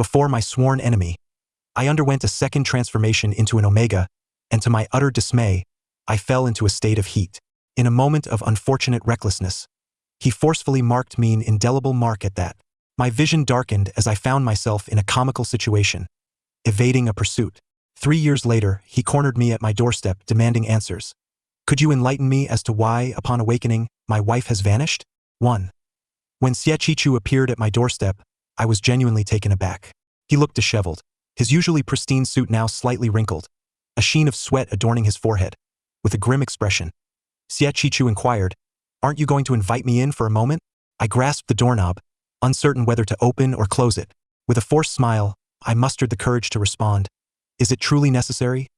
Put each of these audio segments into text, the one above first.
before my sworn enemy. I underwent a second transformation into an omega, and to my utter dismay, I fell into a state of heat. In a moment of unfortunate recklessness, he forcefully marked me an indelible mark at that. My vision darkened as I found myself in a comical situation, evading a pursuit. 3 years later, he cornered me at my doorstep, demanding answers. Could you enlighten me as to why, upon awakening, my wife has vanished? 1. When Xiaqichu appeared at my doorstep, I was genuinely taken aback. He looked disheveled, his usually pristine suit now slightly wrinkled, a sheen of sweat adorning his forehead. With a grim expression, Xiaqichu inquired, "Aren't you going to invite me in for a moment?" I grasped the doorknob, uncertain whether to open or close it. With a forced smile, I mustered the courage to respond, "Is it truly necessary?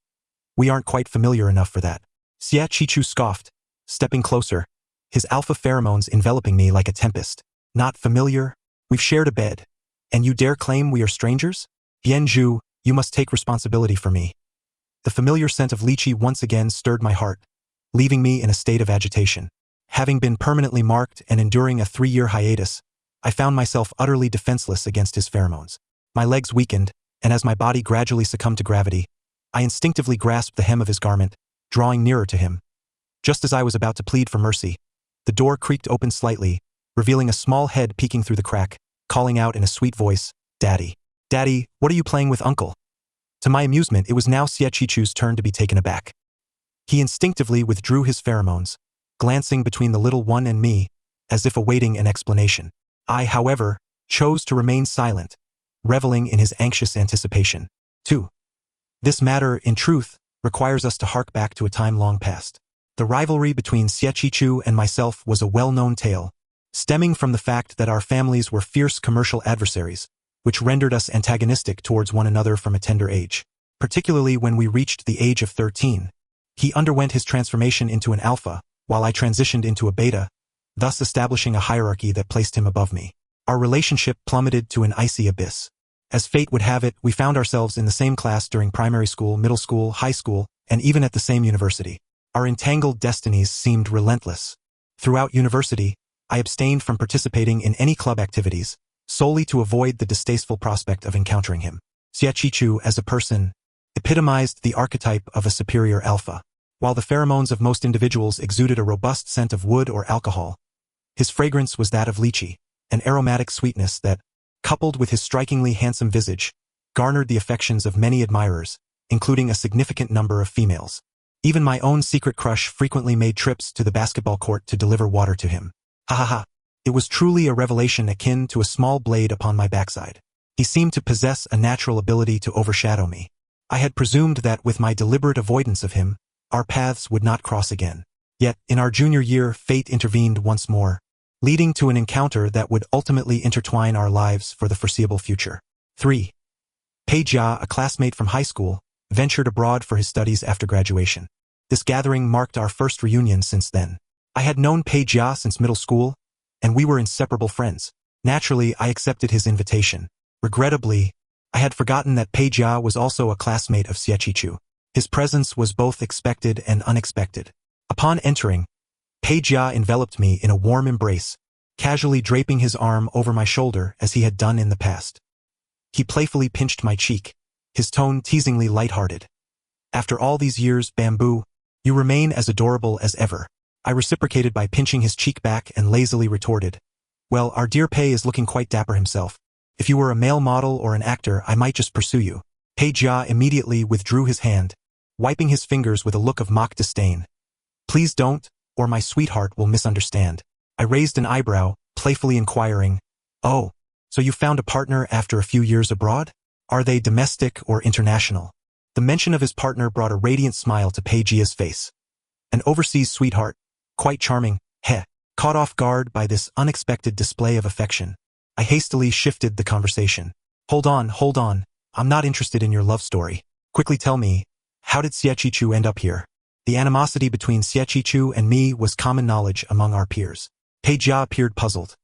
We aren't quite familiar enough for that." Xiaqichu scoffed, stepping closer, his alpha pheromones enveloping me like a tempest. "Not familiar? We've shared a bed. And you dare claim we are strangers? Yanzhu, you must take responsibility for me." The familiar scent of lychee once again stirred my heart, leaving me in a state of agitation. Having been permanently marked and enduring a 3-year hiatus, I found myself utterly defenseless against his pheromones. My legs weakened, and as my body gradually succumbed to gravity, I instinctively grasped the hem of his garment, drawing nearer to him. Just as I was about to plead for mercy, the door creaked open slightly, revealing a small head peeking through the crack, calling out in a sweet voice, "Daddy. Daddy, what are you playing with, Uncle?" To my amusement, it was now Xiaqichu's turn to be taken aback. He instinctively withdrew his pheromones, glancing between the little one and me, as if awaiting an explanation. I, however, chose to remain silent, reveling in his anxious anticipation. 2. This matter, in truth, requires us to hark back to a time long past. The rivalry between Xiaqichu and myself was a well-known tale, stemming from the fact that our families were fierce commercial adversaries, which rendered us antagonistic towards one another from a tender age. Particularly when we reached the age of 13. He underwent his transformation into an alpha, while I transitioned into a beta, thus establishing a hierarchy that placed him above me. Our relationship plummeted to an icy abyss. As fate would have it, we found ourselves in the same class during primary school, middle school, high school, and even at the same university. Our entangled destinies seemed relentless. Throughout university, I abstained from participating in any club activities, solely to avoid the distasteful prospect of encountering him. Xiaqichu, as a person, epitomized the archetype of a superior alpha. While the pheromones of most individuals exuded a robust scent of wood or alcohol, his fragrance was that of lychee, an aromatic sweetness that, coupled with his strikingly handsome visage, garnered the affections of many admirers, including a significant number of females. Even my own secret crush frequently made trips to the basketball court to deliver water to him. Ha ha ha. It was truly a revelation akin to a small blade upon my backside. He seemed to possess a natural ability to overshadow me. I had presumed that with my deliberate avoidance of him, our paths would not cross again. Yet, in our junior year, fate intervened once more, leading to an encounter that would ultimately intertwine our lives for the foreseeable future. 3. Pei Jia, a classmate from high school, ventured abroad for his studies after graduation. This gathering marked our first reunion since then. I had known Pei Jia since middle school, and we were inseparable friends. Naturally, I accepted his invitation. Regrettably, I had forgotten that Pei Jia was also a classmate of Xiaqichu. His presence was both expected and unexpected. Upon entering, Pei Jia enveloped me in a warm embrace, casually draping his arm over my shoulder as he had done in the past. He playfully pinched my cheek, his tone teasingly lighthearted. "After all these years, Bamboo, you remain as adorable as ever." I reciprocated by pinching his cheek back and lazily retorted, "Well, our dear Pei is looking quite dapper himself. If you were a male model or an actor, I might just pursue you." Pei Jia immediately withdrew his hand, wiping his fingers with a look of mock disdain. "Please don't, or my sweetheart will misunderstand." I raised an eyebrow, playfully inquiring, "Oh, so you found a partner after a few years abroad? Are they domestic or international?" The mention of his partner brought a radiant smile to Pei Jia's face. "An overseas sweetheart. Quite charming, heh." Caught off guard by this unexpected display of affection, I hastily shifted the conversation. Hold on, I'm not interested in your love story. Quickly tell me, how did Xiaqichu end up here?" The animosity between Xiaqichu and me was common knowledge among our peers. Pei Jia appeared puzzled.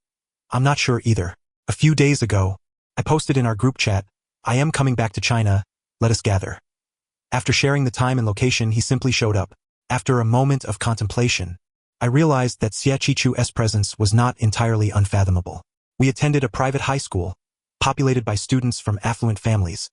"I'm not sure either. A few days ago, I posted in our group chat, 'I am coming back to China, let us gather.' After sharing the time and location, he simply showed up. After a moment of contemplation, I realized that Xiaqichu's presence was not entirely unfathomable. We attended a private high school, populated by students from affluent families,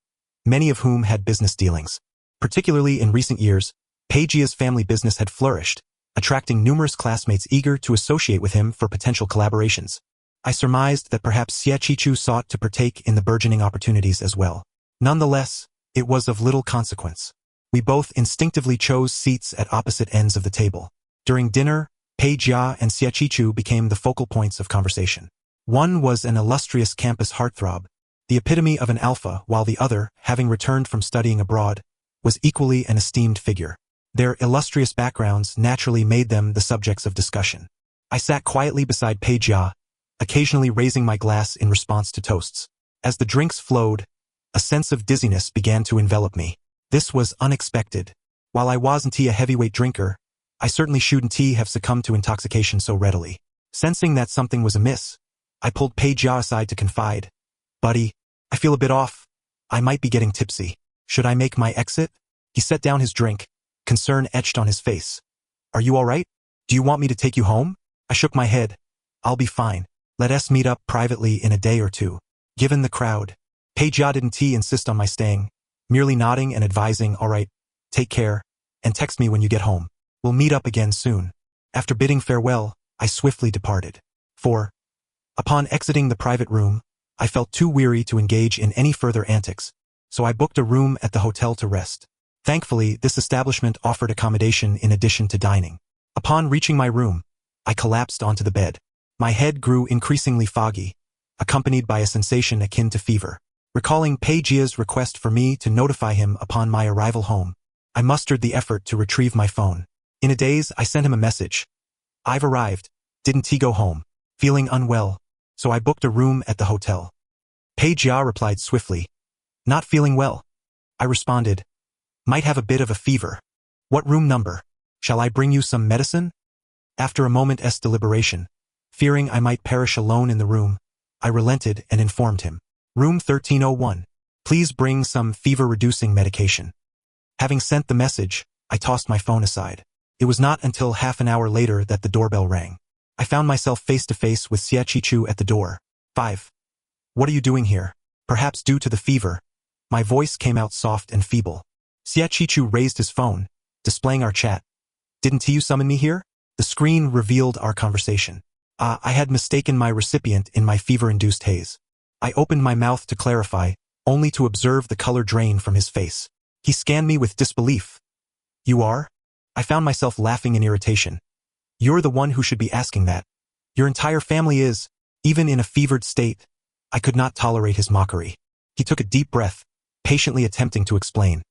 many of whom had business dealings. Particularly in recent years, Peijia's family business had flourished, attracting numerous classmates eager to associate with him for potential collaborations. I surmised that perhaps Xiaqichu sought to partake in the burgeoning opportunities as well. Nonetheless, it was of little consequence. We both instinctively chose seats at opposite ends of the table. During dinner, Peijia and Xiaqichu became the focal points of conversation. One was an illustrious campus heartthrob, the epitome of an alpha, while the other, having returned from studying abroad, was equally an esteemed figure. Their illustrious backgrounds naturally made them the subjects of discussion. I sat quietly beside Peijia, occasionally raising my glass in response to toasts. As the drinks flowed, a sense of dizziness began to envelop me. This was unexpected. While I wasn't a heavyweight drinker, I certainly shouldn't have succumbed to intoxication so readily. Sensing that something was amiss, I pulled Peijia aside to confide. "Buddy, I feel a bit off. I might be getting tipsy. Should I make my exit?" He set down his drink, concern etched on his face. "Are you all right? Do you want me to take you home?" I shook my head. "I'll be fine. Let us meet up privately in a day or two." Given the crowd, Peijia didn't insist on my staying, merely nodding and advising, "All right, take care, and text me when you get home. We'll meet up again soon." After bidding farewell, I swiftly departed. 4. Upon exiting the private room, I felt too weary to engage in any further antics, so I booked a room at the hotel to rest. Thankfully, this establishment offered accommodation in addition to dining. Upon reaching my room, I collapsed onto the bed. My head grew increasingly foggy, accompanied by a sensation akin to fever. Recalling Peijia's request for me to notify him upon my arrival home, I mustered the effort to retrieve my phone. In a daze, I sent him a message. "I've arrived. Didn't he go home? Feeling unwell, so I booked a room at the hotel." Peijia replied swiftly, "Not feeling well." I responded, "Might have a bit of a fever. What room number? Shall I bring you some medicine?" After a moment's deliberation, fearing I might perish alone in the room, I relented and informed him. "Room 1301. Please bring some fever-reducing medication." Having sent the message, I tossed my phone aside. It was not until half an hour later that the doorbell rang. I found myself face-to-face with Xiaqichu at the door. 5. "What are you doing here?" Perhaps due to the fever, my voice came out soft and feeble. Xiaqichu raised his phone, displaying our chat. "Didn't you summon me here?" The screen revealed our conversation. I had mistaken my recipient in my fever-induced haze. I opened my mouth to clarify, only to observe the color drain from his face. He scanned me with disbelief. "You are?" I found myself laughing in irritation. "You're the one who should be asking that. Your entire family is, even in a fevered state." I could not tolerate his mockery. He took a deep breath, patiently attempting to explain.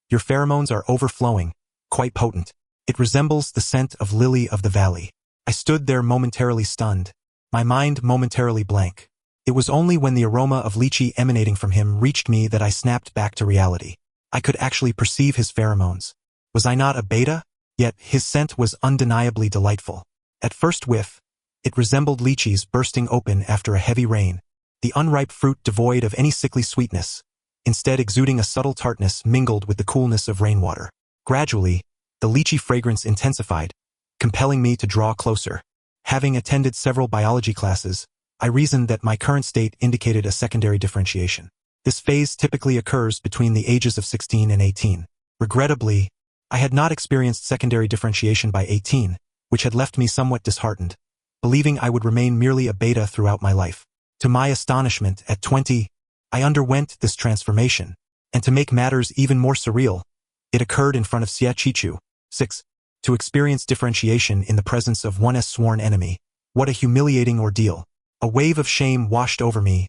"Your pheromones are overflowing, quite potent. It resembles the scent of lily of the valley." I stood there momentarily stunned, my mind momentarily blank. It was only when the aroma of lychee emanating from him reached me that I snapped back to reality. I could actually perceive his pheromones. Was I not a beta? Yet his scent was undeniably delightful. At first whiff, it resembled lychees bursting open after a heavy rain, the unripe fruit devoid of any sickly sweetness, instead exuding a subtle tartness mingled with the coolness of rainwater. Gradually, the lychee fragrance intensified, compelling me to draw closer. Having attended several biology classes, I reasoned that my current state indicated a secondary differentiation. This phase typically occurs between the ages of 16 and 18. Regrettably, I had not experienced secondary differentiation by 18, which had left me somewhat disheartened, believing I would remain merely a beta throughout my life. To my astonishment, at 20, I underwent this transformation, and to make matters even more surreal, it occurred in front of Xiaqichu. 6. To experience differentiation in the presence of one's sworn enemy. What a humiliating ordeal. A wave of shame washed over me,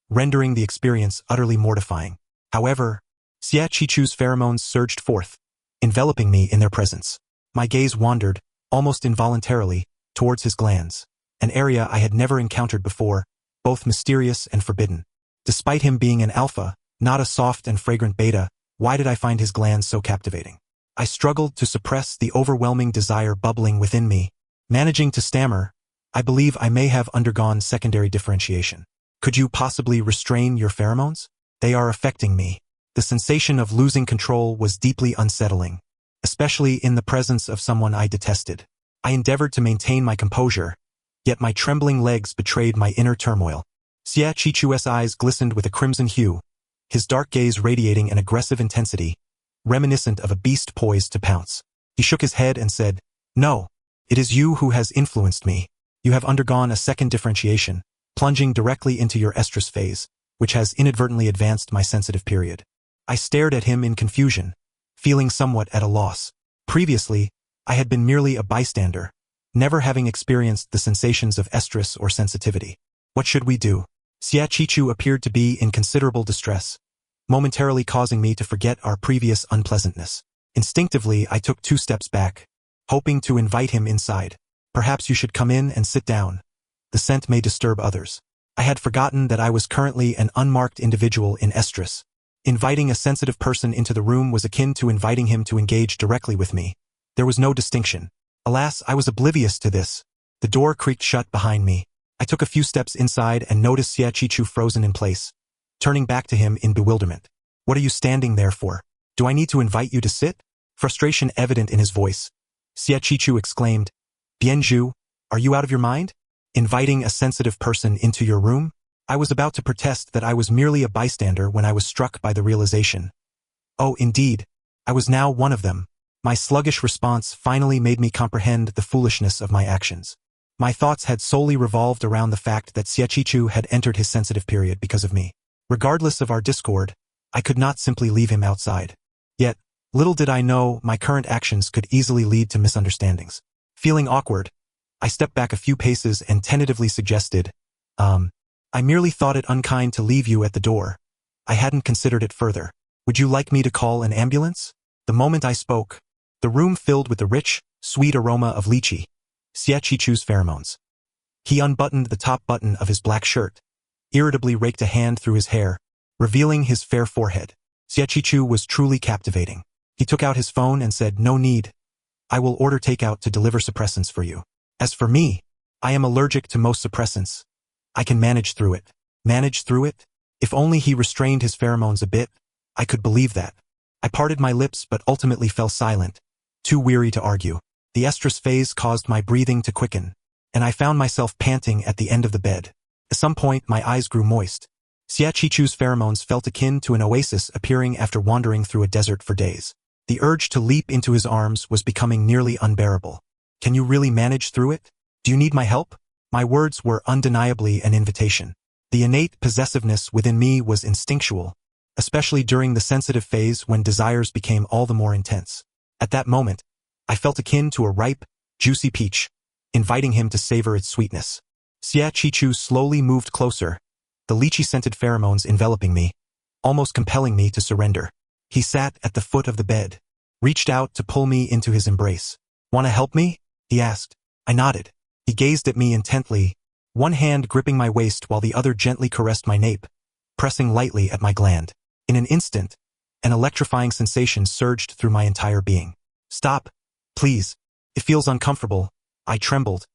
rendering the experience utterly mortifying. However, Xiaqichu's pheromones surged forth, enveloping me in their presence. My gaze wandered, almost involuntarily, towards his glands, an area I had never encountered before, both mysterious and forbidden. Despite him being an alpha, not a soft and fragrant beta, why did I find his glands so captivating? I struggled to suppress the overwhelming desire bubbling within me. Managing to stammer, "I believe I may have undergone secondary differentiation. Could you possibly restrain your pheromones? They are affecting me." The sensation of losing control was deeply unsettling, especially in the presence of someone I detested. I endeavored to maintain my composure, yet my trembling legs betrayed my inner turmoil. Xia Qichu's eyes glistened with a crimson hue, his dark gaze radiating an aggressive intensity, reminiscent of a beast poised to pounce. He shook his head and said, "No, it is you who has influenced me. You have undergone a second differentiation, plunging directly into your estrus phase, which has inadvertently advanced my sensitive period." I stared at him in confusion, feeling somewhat at a loss. Previously, I had been merely a bystander, never having experienced the sensations of estrus or sensitivity. What should we do? Xia Qichu appeared to be in considerable distress, momentarily causing me to forget our previous unpleasantness. Instinctively, I took 2 steps back, hoping to invite him inside. "Perhaps you should come in and sit down. The scent may disturb others." I had forgotten that I was currently an unmarked individual in estrus. Inviting a sensitive person into the room was akin to inviting him to engage directly with me. There was no distinction. Alas, I was oblivious to this. The door creaked shut behind me. I took a few steps inside and noticed Xia Qichu frozen in place, turning back to him in bewilderment. "What are you standing there for? Do I need to invite you to sit?" Frustration evident in his voice, Xia Qichu exclaimed, "Bianzhu, are you out of your mind? Inviting a sensitive person into your room?" I was about to protest that I was merely a bystander when I was struck by the realization. Oh, indeed, I was now one of them. My sluggish response finally made me comprehend the foolishness of my actions. My thoughts had solely revolved around the fact that Xia Qichu had entered his sensitive period because of me. Regardless of our discord, I could not simply leave him outside. Yet, little did I know my current actions could easily lead to misunderstandings. Feeling awkward, I stepped back a few paces and tentatively suggested, "I merely thought it unkind to leave you at the door. I hadn't considered it further. Would you like me to call an ambulance?" The moment I spoke, the room filled with the rich, sweet aroma of lychee, Xia Qichu's pheromones. He unbuttoned the top button of his black shirt, irritably raked a hand through his hair, revealing his fair forehead. Xia Qichu was truly captivating. He took out his phone and said, "No need. I will order takeout to deliver suppressants for you. As for me, I am allergic to most suppressants. I can manage through it." Manage through it? If only he restrained his pheromones a bit, I could believe that. I parted my lips but ultimately fell silent, too weary to argue. The estrus phase caused my breathing to quicken, and I found myself panting at the end of the bed. At some point, my eyes grew moist. Xia Qichu's pheromones felt akin to an oasis appearing after wandering through a desert for days. The urge to leap into his arms was becoming nearly unbearable. "Can you really manage through it? Do you need my help?" My words were undeniably an invitation. The innate possessiveness within me was instinctual, especially during the sensitive phase when desires became all the more intense. At that moment, I felt akin to a ripe, juicy peach, inviting him to savor its sweetness. Xia Qichu slowly moved closer, the lychee-scented pheromones enveloping me, almost compelling me to surrender. He sat at the foot of the bed, reached out to pull me into his embrace. "Want to help me?" he asked. I nodded. He gazed at me intently, one hand gripping my waist while the other gently caressed my nape, pressing lightly at my gland. In an instant, an electrifying sensation surged through my entire being. "Stop, please. It feels uncomfortable." I trembled,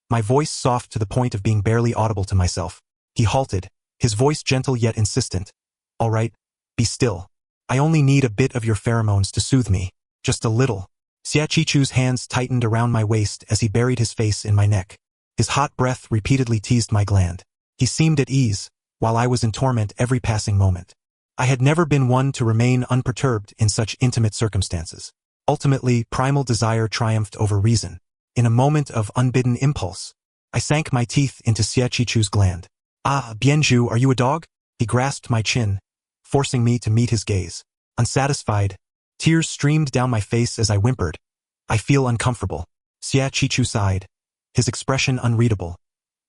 my voice soft to the point of being barely audible to myself. He halted, his voice gentle yet insistent. "All right, be still. I only need a bit of your pheromones to soothe me. Just a little." Xia Qichu's hands tightened around my waist as he buried his face in my neck. His hot breath repeatedly teased my gland. He seemed at ease, while I was in torment every passing moment. I had never been one to remain unperturbed in such intimate circumstances. Ultimately, primal desire triumphed over reason. In a moment of unbidden impulse, I sank my teeth into Xia Qichu's gland. "Ah, Bianzhu, are you a dog?" He grasped my chin, forcing me to meet his gaze. Unsatisfied, tears streamed down my face as I whimpered, "I feel uncomfortable." Xia Qichu sighed, his expression unreadable,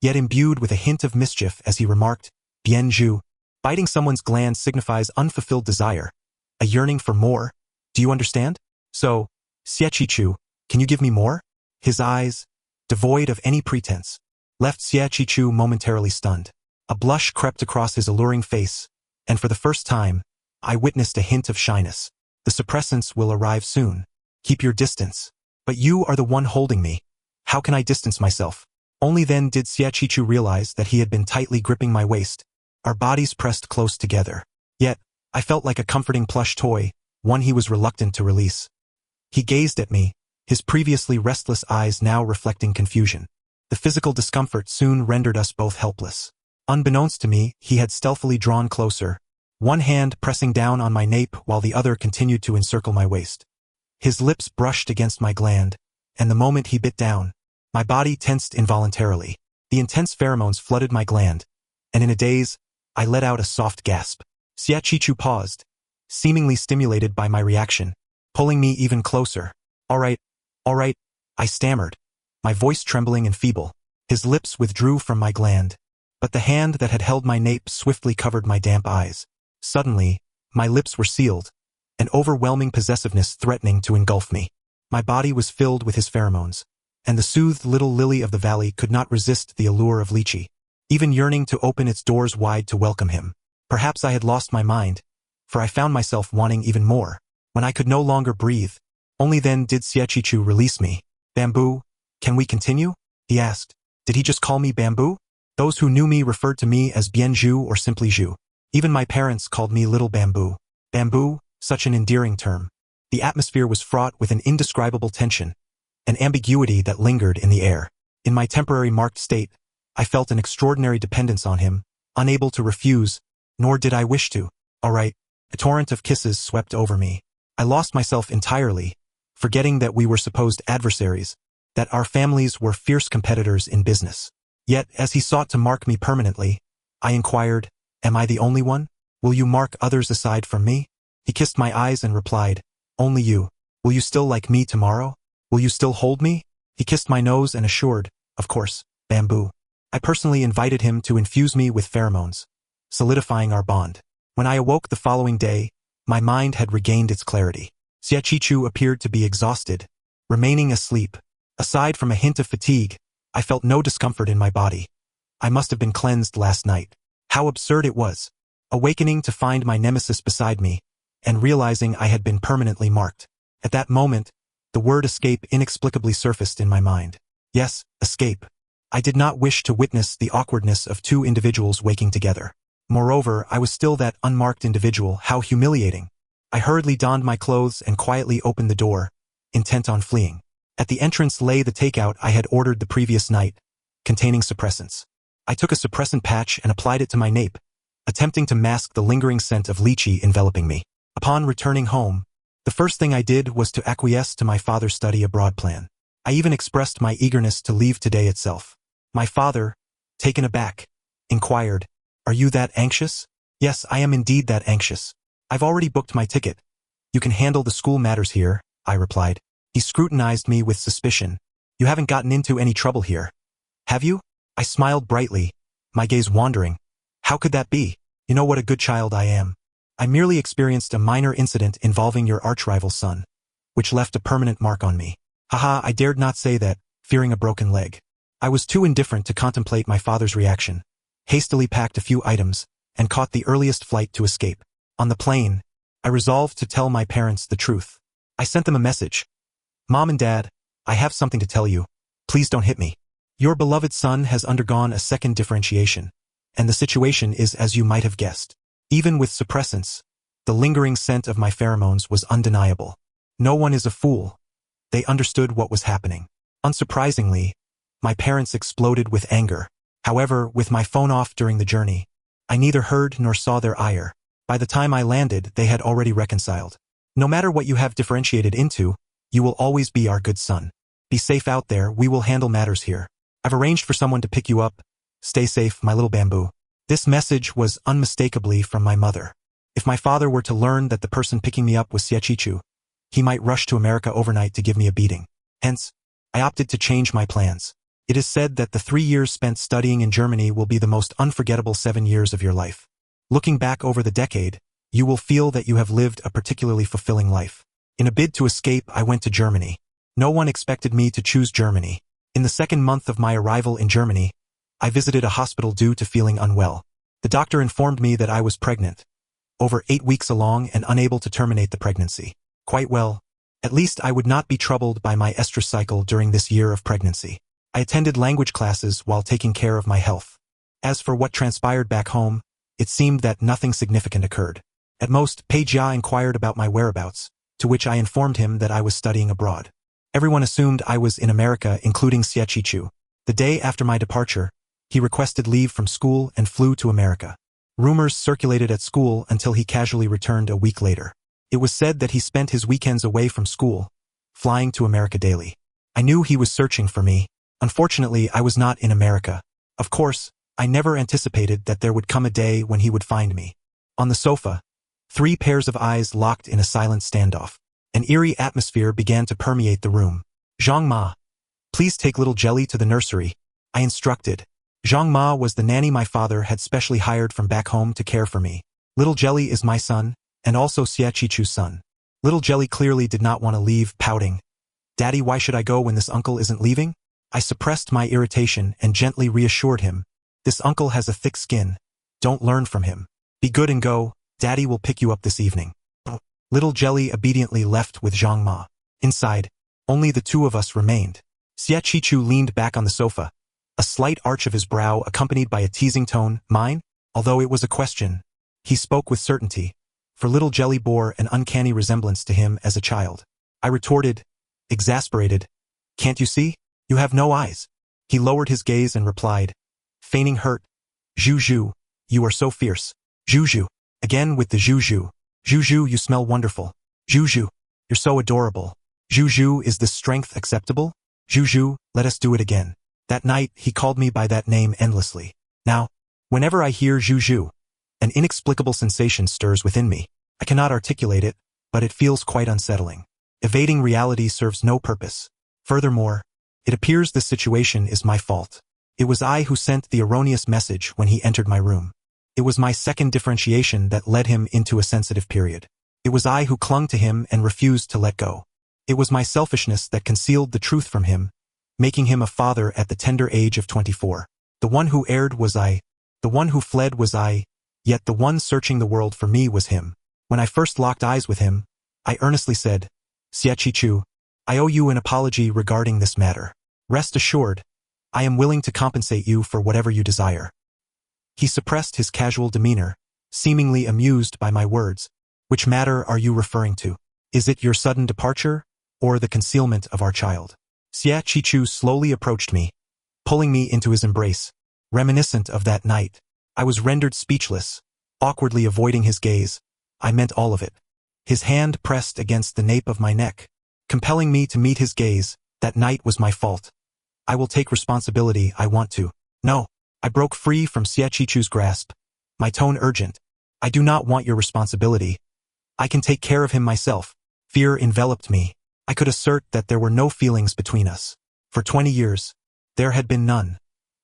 yet imbued with a hint of mischief as he remarked, "Bianzhu, biting someone's gland signifies unfulfilled desire, a yearning for more. Do you understand? So, Xia Qichu, can you give me more?" His eyes, devoid of any pretense, left Xia Qichu momentarily stunned. A blush crept across his alluring face, and for the first time, I witnessed a hint of shyness. "The suppressants will arrive soon. Keep your distance." "But you are the one holding me. How can I distance myself?" Only then did Xia Qichu realize that he had been tightly gripping my waist, our bodies pressed close together. Yet, I felt like a comforting plush toy, one he was reluctant to release. He gazed at me, his previously restless eyes now reflecting confusion. The physical discomfort soon rendered us both helpless. Unbeknownst to me, he had stealthily drawn closer, one hand pressing down on my nape while the other continued to encircle my waist. His lips brushed against my gland, and the moment he bit down, my body tensed involuntarily. The intense pheromones flooded my gland, and in a daze, I let out a soft gasp. Xiaqichu paused, seemingly stimulated by my reaction, pulling me even closer. All right, I stammered, my voice trembling and feeble. His lips withdrew from my gland, but the hand that had held my nape swiftly covered my damp eyes. Suddenly, my lips were sealed, an overwhelming possessiveness threatening to engulf me. My body was filled with his pheromones, and the soothed little lily of the valley could not resist the allure of lychee, even yearning to open its doors wide to welcome him. Perhaps I had lost my mind, for I found myself wanting even more. When I could no longer breathe, only then did Xiaqichu release me. Bamboo, can we continue? He asked. Did he just call me Bamboo? Those who knew me referred to me as Bianju or simply Zhu. Even my parents called me Little Bamboo. Bamboo, such an endearing term. The atmosphere was fraught with an indescribable tension, an ambiguity that lingered in the air. In my temporary marked state, I felt an extraordinary dependence on him, unable to refuse, nor did I wish to. All right, a torrent of kisses swept over me. I lost myself entirely, forgetting that we were supposed adversaries, that our families were fierce competitors in business. Yet, as he sought to mark me permanently, I inquired, am I the only one? Will you mark others aside from me? He kissed my eyes and replied, only you. Will you still like me tomorrow? Will you still hold me? He kissed my nose and assured, of course, Bamboo. I personally invited him to infuse me with pheromones, solidifying our bond. When I awoke the following day, my mind had regained its clarity. Xiaqichu appeared to be exhausted, remaining asleep. Aside from a hint of fatigue, I felt no discomfort in my body. I must have been cleansed last night. How absurd it was. Awakening to find my nemesis beside me, and realizing I had been permanently marked. At that moment, the word escape inexplicably surfaced in my mind. Yes, escape. I did not wish to witness the awkwardness of two individuals waking together. Moreover, I was still that unmarked individual. How humiliating. I hurriedly donned my clothes and quietly opened the door, intent on fleeing. At the entrance lay the takeout I had ordered the previous night, containing suppressants. I took a suppressant patch and applied it to my nape, attempting to mask the lingering scent of lychee enveloping me. Upon returning home, the first thing I did was to acquiesce to my father's study abroad plan. I even expressed my eagerness to leave today itself. My father, taken aback, inquired, "Are you that anxious?" "Yes, I am indeed that anxious. I've already booked my ticket. You can handle the school matters here," I replied. He scrutinized me with suspicion. "You haven't gotten into any trouble here, have you?" I smiled brightly, my gaze wandering. "How could that be? You know what a good child I am. I merely experienced a minor incident involving your archrival's son, which left a permanent mark on me." Haha, I dared not say that, fearing a broken leg. I was too indifferent to contemplate my father's reaction, hastily packed a few items, and caught the earliest flight to escape. On the plane, I resolved to tell my parents the truth. I sent them a message. "Mom and Dad, I have something to tell you. Please don't hit me. Your beloved son has undergone a second differentiation, and the situation is as you might have guessed. Even with suppressants, the lingering scent of my pheromones was undeniable. No one is a fool." They understood what was happening. Unsurprisingly, my parents exploded with anger. However, with my phone off during the journey, I neither heard nor saw their ire. By the time I landed, they had already reconciled. "No matter what you have differentiated into, you will always be our good son. Be safe out there, we will handle matters here. I've arranged for someone to pick you up. Stay safe, my little Bamboo." This message was unmistakably from my mother. If my father were to learn that the person picking me up was Xiaqichu, he might rush to America overnight to give me a beating. Hence, I opted to change my plans. It is said that the 3 years spent studying in Germany will be the most unforgettable 7 years of your life. Looking back over the decade, you will feel that you have lived a particularly fulfilling life. In a bid to escape, I went to Germany. No one expected me to choose Germany. In the second month of my arrival in Germany, I visited a hospital due to feeling unwell. The doctor informed me that I was pregnant, over 8 weeks along and unable to terminate the pregnancy. Quite well. At least I would not be troubled by my estrous cycle during this year of pregnancy. I attended language classes while taking care of my health. As for what transpired back home, it seemed that nothing significant occurred. At most, Pei Jia inquired about my whereabouts, to which I informed him that I was studying abroad. Everyone assumed I was in America, including Xiaqichu. The day after my departure, He requested leave from school and flew to America. Rumors circulated at school until he casually returned a week later. It was said that he spent his weekends away from school, flying to America daily. I knew he was searching for me. Unfortunately, I was not in America. Of course, I never anticipated that there would come a day when he would find me. On the sofa, 3 pairs of eyes locked in a silent standoff. An eerie atmosphere began to permeate the room. Zhang Ma, please take little Jelly to the nursery, I instructed. Zhang Ma was the nanny my father had specially hired from back home to care for me. Little Jelly is my son, and also Xia Qichu's son. Little Jelly clearly did not want to leave, pouting. Daddy, why should I go when this uncle isn't leaving? I suppressed my irritation and gently reassured him. This uncle has a thick skin. Don't learn from him. Be good and go. Daddy will pick you up this evening. Little Jelly obediently left with Zhang Ma. Inside, only the 2 of us remained. Xia Qichu leaned back on the sofa, a slight arch of his brow accompanied by a teasing tone. Mine? Although it was a question, he spoke with certainty, for little Jelly bore an uncanny resemblance to him as a child. I retorted, exasperated. Can't you see? You have no eyes. He lowered his gaze and replied, feigning hurt. Zhu, you are so fierce. Zhu, again with the Zhu. Zhu, you smell wonderful. Zhu, you're so adorable. Zhu, is this strength acceptable? Zhu, let us do it again. That night, he called me by that name endlessly. Now, whenever I hear Zhu, an inexplicable sensation stirs within me. I cannot articulate it, but it feels quite unsettling. Evading reality serves no purpose. Furthermore, it appears this situation is my fault. It was I who sent the erroneous message when he entered my room. It was my second differentiation that led him into a sensitive period. It was I who clung to him and refused to let go. It was my selfishness that concealed the truth from him, making him a father at the tender age of 24. The one who erred was I. The one who fled was I. Yet the one searching the world for me was him. When I first locked eyes with him, I earnestly said, Xia Qichu, I owe you an apology regarding this matter. Rest assured, I am willing to compensate you for whatever you desire. He suppressed his casual demeanor, seemingly amused by my words. Which matter are you referring to? Is it your sudden departure, or the concealment of our child? Xia Qichu slowly approached me, pulling me into his embrace. Reminiscent of that night, I was rendered speechless, awkwardly avoiding his gaze. I meant all of it. His hand pressed against the nape of my neck, compelling me to meet his gaze. That night was my fault. I will take responsibility. I want to. No. I broke free from Xia Qichu's grasp, my tone urgent. I do not want your responsibility. I can take care of him myself. Fear enveloped me. I could assert that there were no feelings between us. For 20 years, there had been none.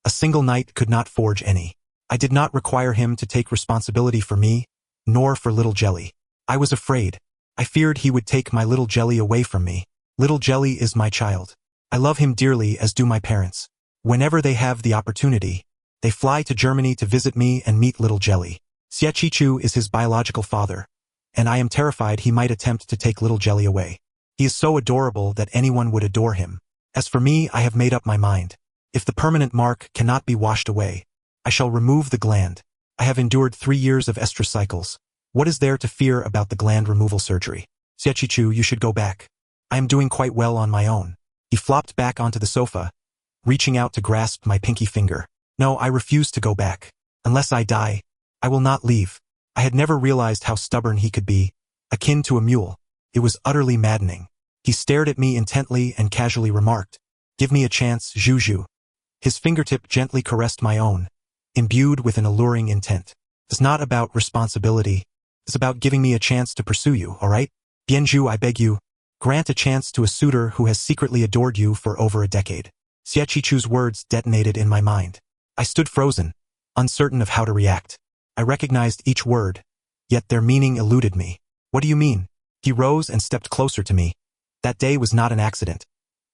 A single night could not forge any. I did not require him to take responsibility for me, nor for little Jelly. I was afraid. I feared he would take my little Jelly away from me. Little Jelly is my child. I love him dearly, as do my parents. Whenever they have the opportunity, they fly to Germany to visit me and meet little Jelly. Xia Qichu is his biological father, and I am terrified he might attempt to take little Jelly away. He is so adorable that anyone would adore him. As for me, I have made up my mind. If the permanent mark cannot be washed away, I shall remove the gland. I have endured 3 years of estrous cycles. What is there to fear about the gland removal surgery? Xia Qichu, you should go back. I am doing quite well on my own. He flopped back onto the sofa, reaching out to grasp my pinky finger. No, I refuse to go back. Unless I die, I will not leave. I had never realized how stubborn he could be, akin to a mule. It was utterly maddening. He stared at me intently and casually remarked, Give me a chance, Zhu. His fingertip gently caressed my own, imbued with an alluring intent. It's not about responsibility. It's about giving me a chance to pursue you, all right? Bianzhu, I beg you, grant a chance to a suitor who has secretly adored you for over a decade. Xia Qichu's words detonated in my mind. I stood frozen, uncertain of how to react. I recognized each word, yet their meaning eluded me. What do you mean? He rose and stepped closer to me. That day was not an accident.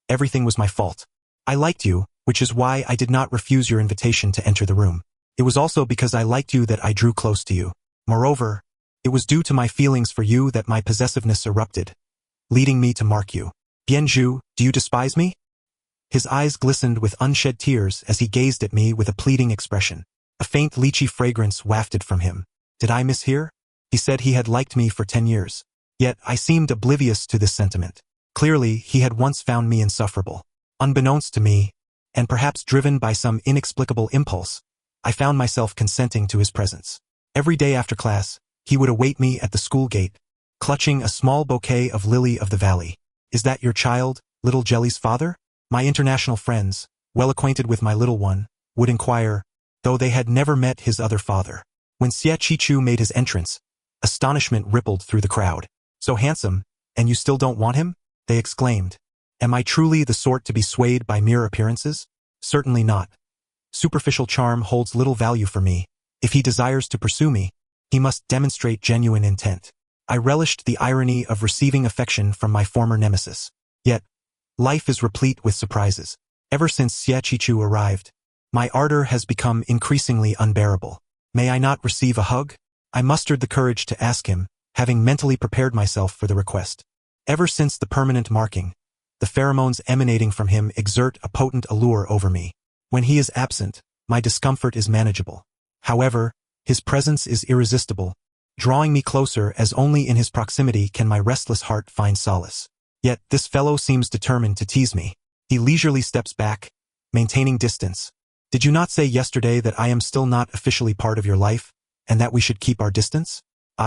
Everything was my fault. I liked you, which is why I did not refuse your invitation to enter the room. It was also because I liked you that I drew close to you. Moreover, it was due to my feelings for you that my possessiveness erupted, leading me to mark you. Bianzhu, do you despise me? His eyes glistened with unshed tears as he gazed at me with a pleading expression. A faint lychee fragrance wafted from him. Did I mishear? He said he had liked me for 10 years. Yet I seemed oblivious to this sentiment. Clearly, he had once found me insufferable. Unbeknownst to me, and perhaps driven by some inexplicable impulse, I found myself consenting to his presence. Every day after class, he would await me at the school gate, clutching a small bouquet of lily of the valley. "Is that your child, little Jelly's father?" My international friends, well acquainted with my little one, would inquire, though they had never met his other father. When Xie Qichu made his entrance, astonishment rippled through the crowd. "So handsome, and you still don't want him?" they exclaimed. Am I truly the sort to be swayed by mere appearances? Certainly not. Superficial charm holds little value for me. If he desires to pursue me, he must demonstrate genuine intent. I relished the irony of receiving affection from my former nemesis. Yet, life is replete with surprises. Ever since Xie Qichu arrived, my ardor has become increasingly unbearable. May I not receive a hug? I mustered the courage to ask him, having mentally prepared myself for the request. Ever since the permanent marking, the pheromones emanating from him exert a potent allure over me. When he is absent, my discomfort is manageable. However, his presence is irresistible, drawing me closer as only in his proximity can my restless heart find solace. Yet this fellow seems determined to tease me. He leisurely steps back, maintaining distance. Did you not say yesterday that I am still not officially part of your life, and that we should keep our distance?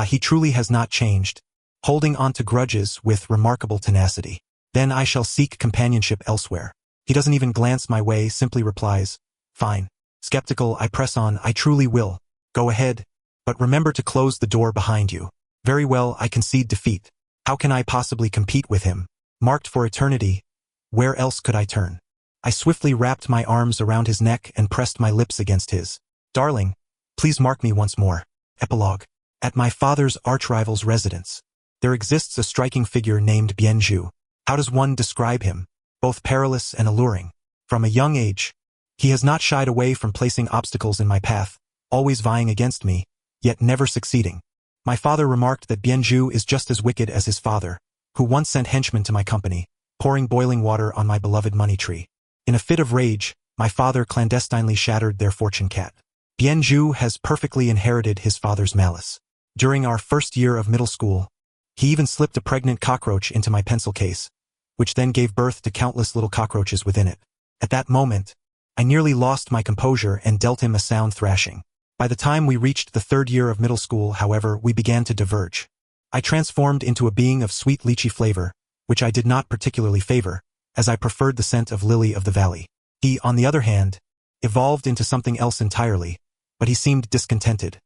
He truly has not changed, holding on to grudges with remarkable tenacity. Then I shall seek companionship elsewhere. He doesn't even glance my way, simply replies, "Fine." Skeptical, I press on, "I truly will. Go ahead, but remember to close the door behind you." Very well, I concede defeat. How can I possibly compete with him? Marked for eternity, where else could I turn? I swiftly wrapped my arms around his neck and pressed my lips against his. "Darling, please mark me once more." Epilogue. At my father's archrival's residence, there exists a striking figure named Bianzhu. How does one describe him? Both perilous and alluring. From a young age, he has not shied away from placing obstacles in my path, always vying against me, yet never succeeding. My father remarked that Bianzhu is just as wicked as his father, who once sent henchmen to my company, pouring boiling water on my beloved money tree. In a fit of rage, my father clandestinely shattered their fortune cat. Bianzhu has perfectly inherited his father's malice. During our first year of middle school, he even slipped a pregnant cockroach into my pencil case, which then gave birth to countless little cockroaches within it. At that moment, I nearly lost my composure and dealt him a sound thrashing. By the time we reached the third year of middle school, however, we began to diverge. I transformed into a being of sweet lychee flavor, which I did not particularly favor, as I preferred the scent of lily of the valley. He, on the other hand, evolved into something else entirely, but he seemed discontented,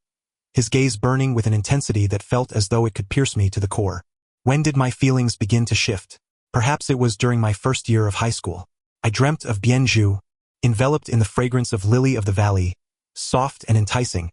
his gaze burning with an intensity that felt as though it could pierce me to the core. When did my feelings begin to shift? Perhaps it was during my first year of high school. I dreamt of Bianzhu, enveloped in the fragrance of lily of the valley, soft and enticing,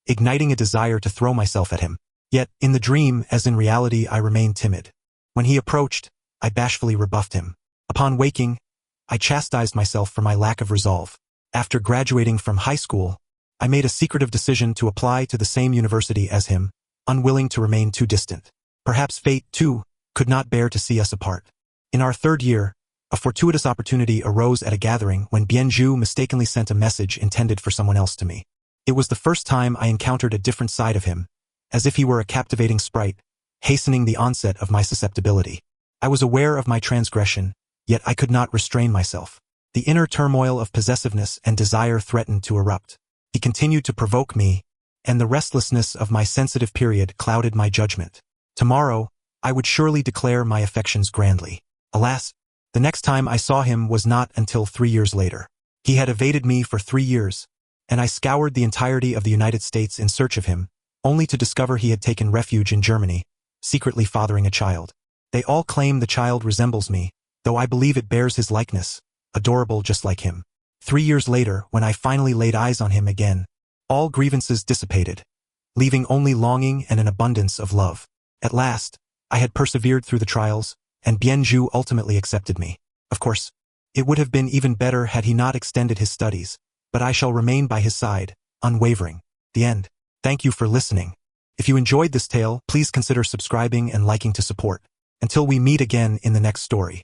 igniting a desire to throw myself at him. Yet, in the dream as in reality, I remained timid. When he approached, I bashfully rebuffed him. Upon waking, I chastised myself for my lack of resolve. After graduating from high school, I made a secretive decision to apply to the same university as him, unwilling to remain too distant. Perhaps fate, too, could not bear to see us apart. In our third year, a fortuitous opportunity arose at a gathering when Bianzhu mistakenly sent a message intended for someone else to me. It was the first time I encountered a different side of him, as if he were a captivating sprite, hastening the onset of my susceptibility. I was aware of my transgression, yet I could not restrain myself. The inner turmoil of possessiveness and desire threatened to erupt. He continued to provoke me, and the restlessness of my sensitive period clouded my judgment. Tomorrow, I would surely declare my affections grandly. Alas, the next time I saw him was not until 3 years later. He had evaded me for 3 years, and I scoured the entirety of the United States in search of him, only to discover he had taken refuge in Germany, secretly fathering a child. They all claim the child resembles me, though I believe it bears his likeness, adorable just like him. 3 years later, when I finally laid eyes on him again, all grievances dissipated, leaving only longing and an abundance of love. At last, I had persevered through the trials, and Bianzhu ultimately accepted me. Of course, it would have been even better had he not extended his studies, but I shall remain by his side, unwavering. The end. Thank you for listening. If you enjoyed this tale, please consider subscribing and liking to support. Until we meet again in the next story.